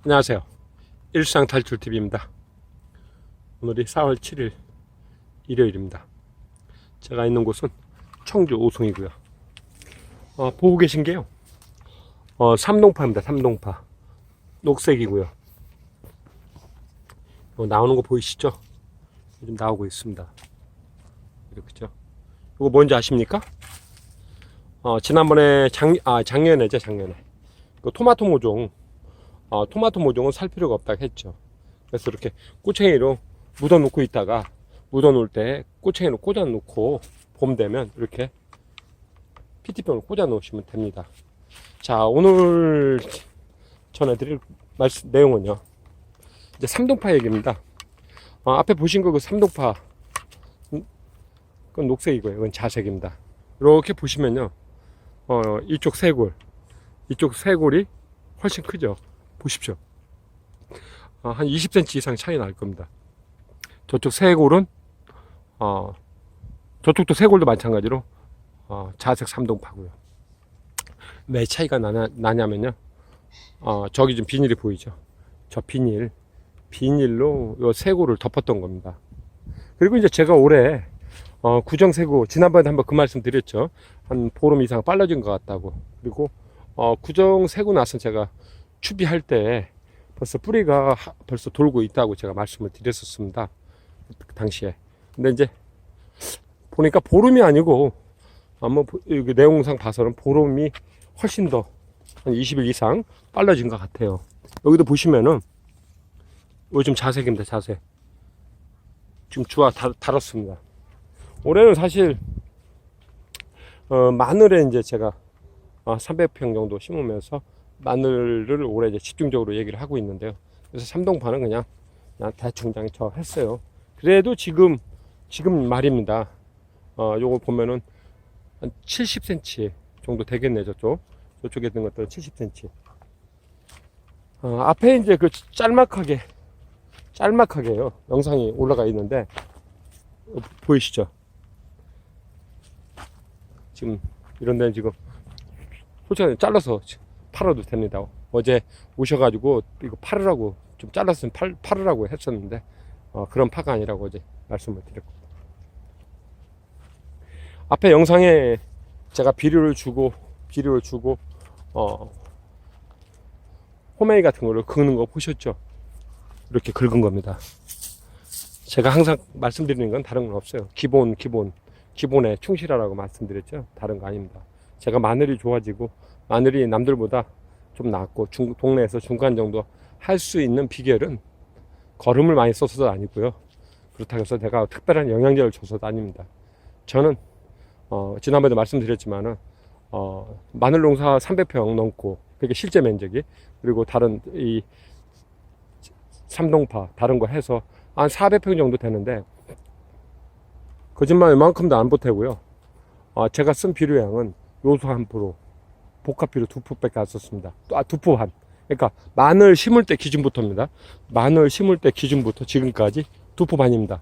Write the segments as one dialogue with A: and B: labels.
A: 안녕하세요. 일상탈출TV입니다. 오늘이 4월 7일 일요일입니다. 제가 있는 곳은 청주 오송이고요. 보고 계신 게요. 삼동파입니다. 삼동파. 녹색이고요. 나오는 거 보이시죠? 요즘 나오고 있습니다. 이렇게죠. 이거 뭔지 아십니까? 지난번에 작년에죠, 작년에. 그 토마토 모종은 살 필요가 없다고 했죠. 그래서 이렇게 꼬챙이로 묻어 놓고 있다가 묻어 놓을 때 꼬챙이로 꽂아 놓고 봄 되면 이렇게 PT병을 꽂아 놓으시면 됩니다. 자, 오늘 전해드릴 내용은요, 이제 삼동파 얘기입니다. 앞에 보신 거 그 삼동파, 그건 녹색이고요. 이건 자색입니다. 이렇게 보시면요, 이쪽 쇄골이 훨씬 크죠. 보십시오. 한 20cm 이상 차이 날 겁니다. 저쪽 쇄골은, 저쪽도 쇄골도 마찬가지로, 자색 삼동파고요. 왜 차이가 나냐면요. 저기 좀 비닐이 보이죠. 저 비닐로 요 쇄골을 덮었던 겁니다. 그리고 이제 제가 올해, 구정쇄골, 지난번에 한번 그 말씀 드렸죠. 한 보름 이상 빨라진 것 같다고. 그리고, 구정쇄고 나서 제가 추비할 때 벌써 뿌리가 벌써 돌고 있다고 제가 말씀을 드렸었습니다. 그 당시에. 근데 이제 보니까 보름이 아니고, 여기 내용상 봐서는 보름이 훨씬 더 한 20일 이상 빨라진 것 같아요. 여기도 보시면은 요즘 자색입니다. 자색. 지금 주화 달았습니다. 올해는 사실 마늘에 이제 제가 300평 정도 심으면서 마늘을 올해 이제 집중적으로 얘기를 하고 있는데요. 그래서 삼동파는 그냥 대충 저 했어요. 그래도 지금 말입니다. 요거 보면은 한 70cm 정도 되겠네. 저쪽에 있는 것들은 70cm. 앞에 이제 그 짤막하게요. 영상이 올라가 있는데 보이시죠? 지금 이런 데는 지금 솔직히 잘라서 팔아도 됩니다. 어제 오셔가지고 이거 팔으라고 좀 잘랐으면 팔으라고 했었는데 그런 파가 아니라고 어제 말씀을 드렸고, 앞에 영상에 제가 비료를 주고 호메이 같은 거를 긁는 거 보셨죠? 이렇게 긁은 겁니다. 제가 항상 말씀드리는 건 다른 건 없어요. 기본에 충실하라고 말씀드렸죠. 다른 거 아닙니다. 제가 마늘이 좋아지고 마늘이 남들보다 좀 낫고 동네에서 중간 정도 할 수 있는 비결은 거름을 많이 써서도 아니고요. 그렇다고 해서 내가 특별한 영양제를 줘서도 아닙니다. 저는 지난번에도 말씀드렸지만은 마늘 농사 300평 넘고, 그게 실제 면적이, 그리고 다른 이 삼동파 다른 거 해서 한 400평 정도 되는데 거짓말 이만큼도 안 보태고요. 제가 쓴 비료량은 요소 한 프로, 복합 비료 2포밖에 안 썼습니다. 2포 반. 그러니까 마늘 심을 때 기준부터입니다. 마늘 심을 때 기준부터 지금까지 2포 반입니다.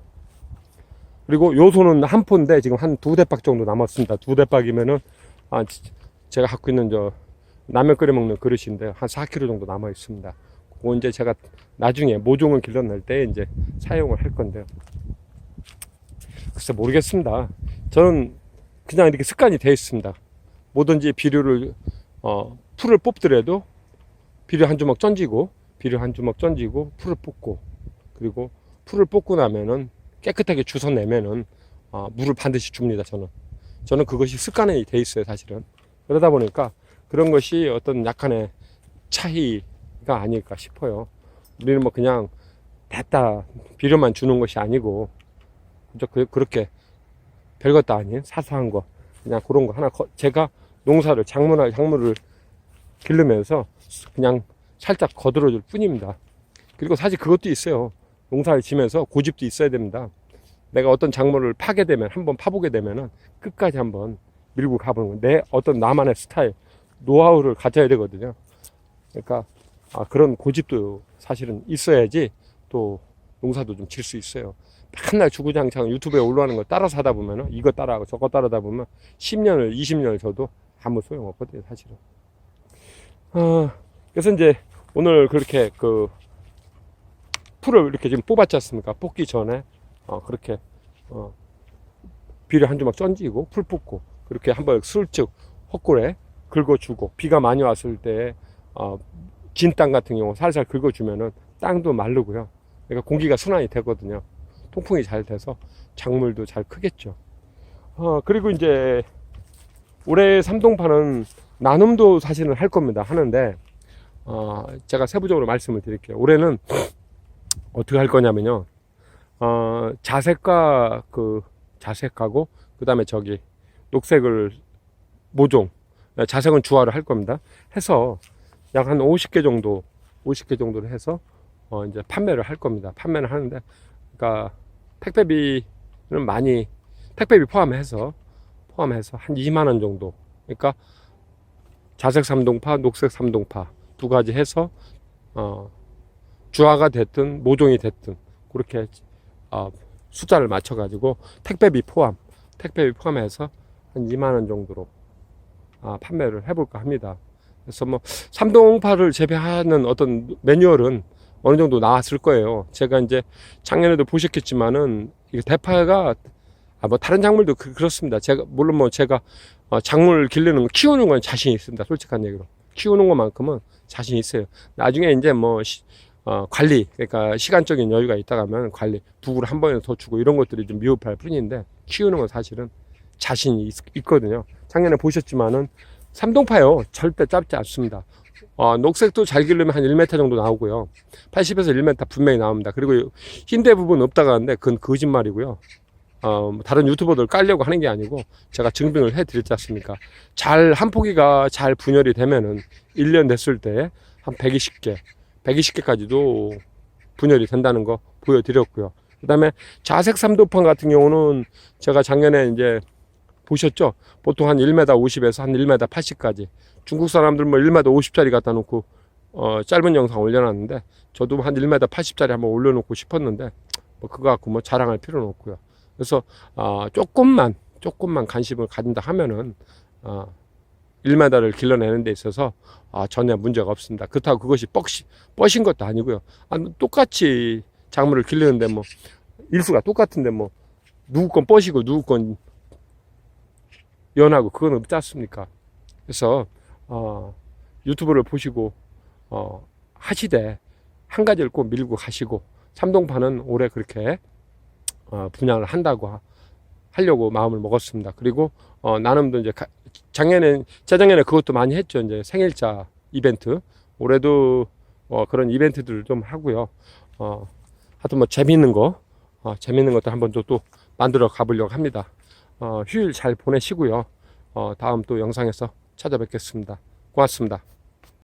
A: 그리고 요소는 한 포인데 지금 한 2대박 정도 남았습니다. 2대박이면은 제가 갖고 있는 라면 끓여 먹는 그릇인데 한 4kg 정도 남아 있습니다. 그거 이제 제가 나중에 모종을 길러낼 때 이제 사용을 할 건데요. 글쎄 모르겠습니다. 저는 그냥 이렇게 습관이 되어 있습니다. 뭐든지 비료를 풀을 뽑더라도 비료 한 주먹 던지고 풀을 뽑고, 그리고 풀을 뽑고 나면은 깨끗하게 주워내면은 물을 반드시 줍니다. 저는 그것이 습관이 돼 있어요. 사실은. 그러다 보니까 그런 것이 어떤 약간의 차이가 아닐까 싶어요. 우리는 뭐 그냥 됐다 비료만 주는 것이 아니고 그렇게 별것도 아닌 사소한 거, 그냥 그런 거 하나 제가 작물을 기르면서 그냥 살짝 거들어줄 뿐입니다. 그리고 사실 그것도 있어요. 농사를 지면서 고집도 있어야 됩니다. 내가 어떤 작물을 한번 파보게 되면은 끝까지 한번 밀고 가보는 거예요. 어떤 나만의 스타일, 노하우를 가져야 되거든요. 그러니까 그런 고집도 사실은 있어야지 또 농사도 좀 질 수 있어요. 맨날 주구장창 유튜브에 올라오는 거 따라서 하다 보면, 이거 따라하고 저거 따라하다 보면 10년을 20년을 줘도 아무 소용없거든요, 사실은. 그래서 이제 오늘 그렇게 그 풀을 이렇게 지금 뽑았지 않습니까? 뽑기 전에 그렇게 비료 한 주먹 던지고 풀 뽑고 그렇게 한번 슬쩍 헛골에 긁어주고, 비가 많이 왔을 때 진 땅 같은 경우 살살 긁어주면은 땅도 마르고요. 그러니까 공기가 순환이 되거든요. 통풍이 잘 돼서 작물도 잘 크겠죠. 그리고 이제 올해 삼동파는 나눔도 사실은 할 겁니다. 하는데 제가 세부적으로 말씀을 드릴게요. 올해는 어떻게 할 거냐면요. 자색과 자색하고 그다음에 저기 녹색을 모종, 자색은 주화를 할 겁니다. 해서 약 한 50개 정도를 해서 이제 판매를 할 겁니다. 판매를 하는데, 그러니까 택배비 포함해서 한 2만 원 정도. 그러니까 자색 3동파, 녹색 3동파 두 가지 해서 주화가 됐든 모종이 됐든 그렇게 숫자를 맞춰 가지고 택배비 포함해서 한 2만 원 정도로 판매를 해볼까 합니다. 그래서 뭐 삼동파를 재배하는 어떤 매뉴얼은 어느 정도 나왔을 거예요. 제가 이제 작년에도 보셨겠지만은 이게 대파가 뭐 다른 작물도 그렇습니다. 물론 뭐 제가 작물 기르는 거, 키우는 건 자신 있습니다. 솔직한 얘기로 키우는 것만큼은 자신 있어요. 나중에 이제 뭐 관리, 그러니까 시간적인 여유가 있다 가면 관리, 두구를 한 번에 더 주고 이런 것들이 좀 미흡할 뿐인데, 키우는 건 사실은 자신이 있거든요. 작년에 보셨지만은 삼동파요, 절대 짧지 않습니다. 녹색도 잘 기르면 한 1m 정도 나오고요. 80에서 1m 분명히 나옵니다. 그리고 흰대 부분 없다가 하는데 그건 거짓말이고요. 다른 유튜버들 깔려고 하는 게 아니고 제가 증빙을 해 드렸지 않습니까? 한 포기가 잘 분열이 되면은 1년 됐을 때 한 120개까지도 분열이 된다는 거 보여드렸고요. 그 다음에 자색 삼도판 같은 경우는 제가 작년에 이제 보셨죠? 보통 한 1m 50에서 한 1m 80까지. 중국 사람들 뭐 1m 50짜리 갖다 놓고 짧은 영상 올려놨는데, 저도 한 1m 80짜리 한번 올려놓고 싶었는데 뭐 그거 갖고 뭐 자랑할 필요는 없고요. 그래서 조금만 관심을 가진다 하면은 1m를 길러내는 데 있어서 전혀 문제가 없습니다. 그렇다고 그것이 뻗신 것도 아니고요. 똑같이 작물을 길르는데 뭐 일수가 똑같은데 뭐 누구 건 뻗이고 누구 건 연하고 그건 없지 않습니까? 그래서 유튜브를 보시고 하시되 한 가지를 꼭 밀고 가시고, 삼동파는 올해 그렇게 분양을 하려고 마음을 먹었습니다. 그리고 나눔도 이제 재작년에 그것도 많이 했죠. 이제 생일자 이벤트. 올해도 그런 이벤트들을 좀 하고요. 하여튼 뭐 재밌는 것도 한번 또 만들어 가보려고 합니다. 휴일 잘 보내시고요. 다음 또 영상에서 찾아뵙겠습니다. 고맙습니다.